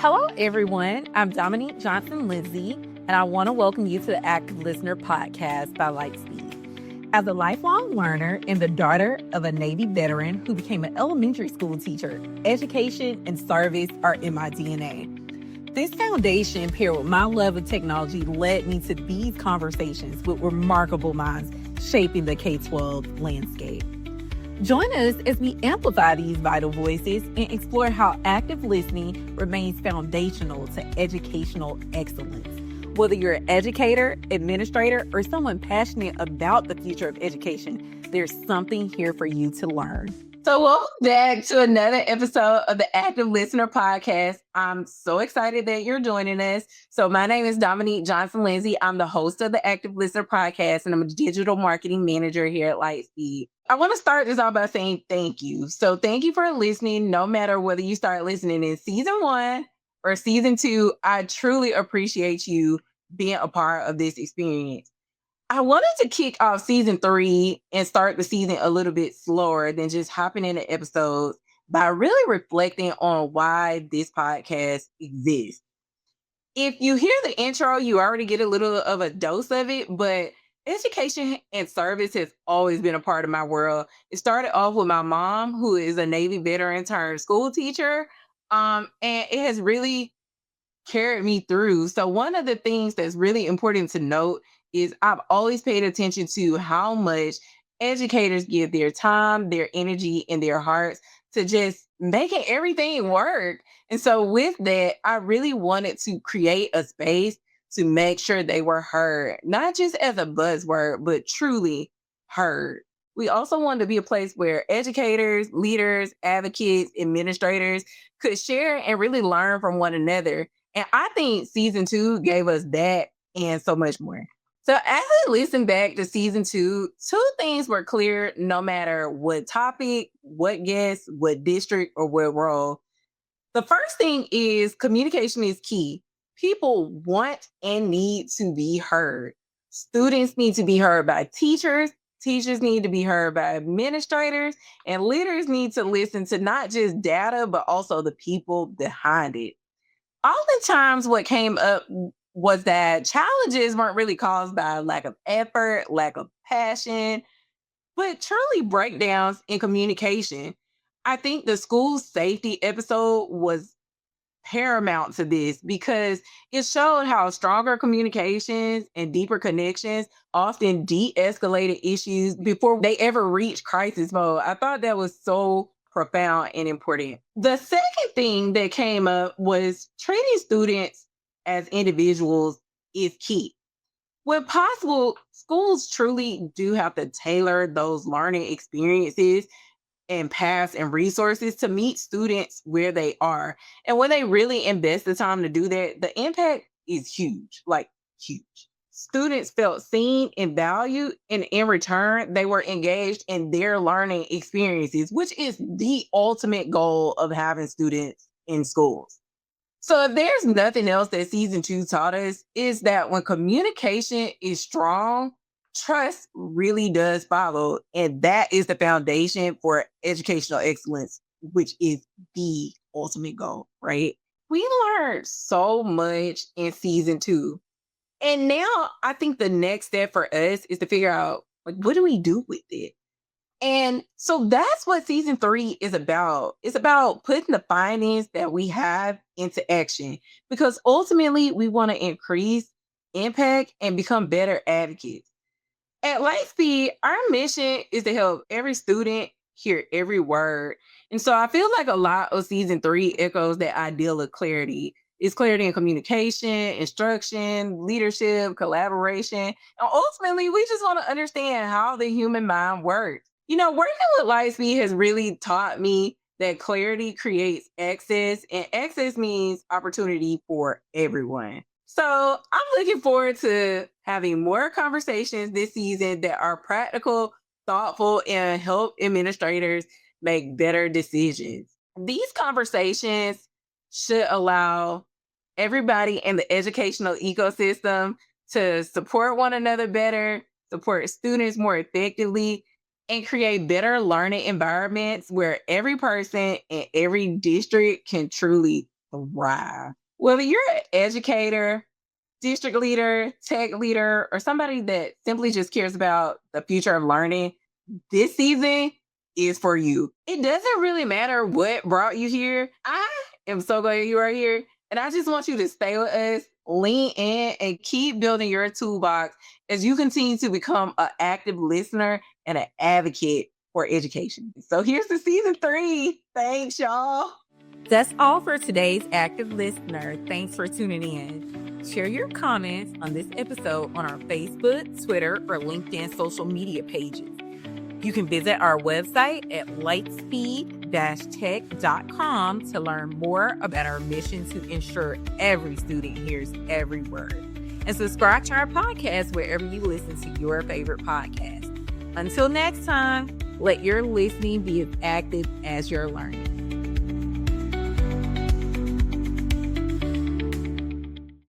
Hello, everyone. I'm Dominique Johnson-Lindsay, and I want to welcome you to the Active Listener podcast by Lightspeed. As a lifelong learner and the daughter of a Navy veteran who became an elementary school teacher, education and service are in my DNA. This foundation, paired with my love of technology, led me to these conversations with remarkable minds shaping the K-12 landscape. Join us as we amplify these vital voices and explore how active listening remains foundational to educational excellence. Whether you're an educator, administrator, or someone passionate about the future of education, there's something here for you to learn. So welcome back to another episode of the Active Listener podcast. I'm so excited that you're joining us. So my name is Dominique Johnson-Lindsay. I'm the host of the Active Listener podcast, and I'm a digital marketing manager here at Lightspeed. I want to start this off by saying thank you. So thank you for listening. No matter whether you start listening in season 1 or season 2, I truly appreciate you being a part of this experience. I wanted to kick off season 3 and start the season a little bit slower than just hopping into episodes by really reflecting on why this podcast exists. If you hear the intro, you already get a little of a dose of it, but education and service has always been a part of my world. It started off with my mom, who is a Navy veteran turned school teacher, and it has really carried me through. So one of the things that's really important to note is I've always paid attention to how much educators give their time, their energy, and their hearts to just making everything work. And so with that, I really wanted to create a space to make sure they were heard, not just as a buzzword, but truly heard. We also wanted to be a place where educators, leaders, advocates, administrators could share and really learn from one another. And I think season 2 gave us that and so much more. So as I listened back to season 2, 2 things were clear no matter what topic, what guest, what district, or what role. The first thing is communication is key. People want and need to be heard. Students need to be heard by teachers. Teachers need to be heard by administrators, and leaders need to listen to not just data, but also the people behind it. Oftentimes what came up was that challenges weren't really caused by lack of effort, lack of passion, but truly breakdowns in communication. I think the school safety episode was paramount to this because it showed how stronger communications and deeper connections often de-escalated issues before they ever reached crisis mode. I thought that was so profound and important. The second thing that came up was treating students as individuals is key. When possible, schools truly do have to tailor those learning experiences and paths and resources to meet students where they are. And when they really invest the time to do that, the impact is huge, like huge. Students felt seen and valued, and in return, they were engaged in their learning experiences, which is the ultimate goal of having students in schools. So if there's nothing else that season 2 taught us, is that when communication is strong, trust really does follow. And that is the foundation for educational excellence, which is the ultimate goal, right? We learned so much in season 2. And now I think the next step for us is to figure out, like, what do we do with it? And so that's what season 3 is about. It's about putting the findings that we have into action because ultimately we want to increase impact and become better advocates. At Lightspeed, our mission is to help every student hear every word. And so I feel like a lot of season 3 echoes that ideal of clarity. It's clarity in communication, instruction, leadership, collaboration. And ultimately, we just want to understand how the human mind works. You know, working with Lightspeed has really taught me that clarity creates access, and access means opportunity for everyone. So I'm looking forward to having more conversations this season that are practical, thoughtful, and help administrators make better decisions. These conversations should allow everybody in the educational ecosystem to support one another better, support students more effectively, and create better learning environments where every person in every district can truly thrive. Whether you're an educator, district leader, tech leader, or somebody that simply just cares about the future of learning, this season is for you. It doesn't really matter what brought you here. I am so glad you are here. And I just want you to stay with us, lean in, and keep building your toolbox as you continue to become an active listener and an advocate for education. So here's the season 3. Thanks, y'all. That's all for today's Active Listener. Thanks for tuning in. Share your comments on this episode on our Facebook, Twitter, or LinkedIn social media pages. You can visit our website at lightspeed-tech.com to learn more about our mission to ensure every student hears every word. And subscribe to our podcast wherever you listen to your favorite podcast. Until next time, let your listening be as active as your learning.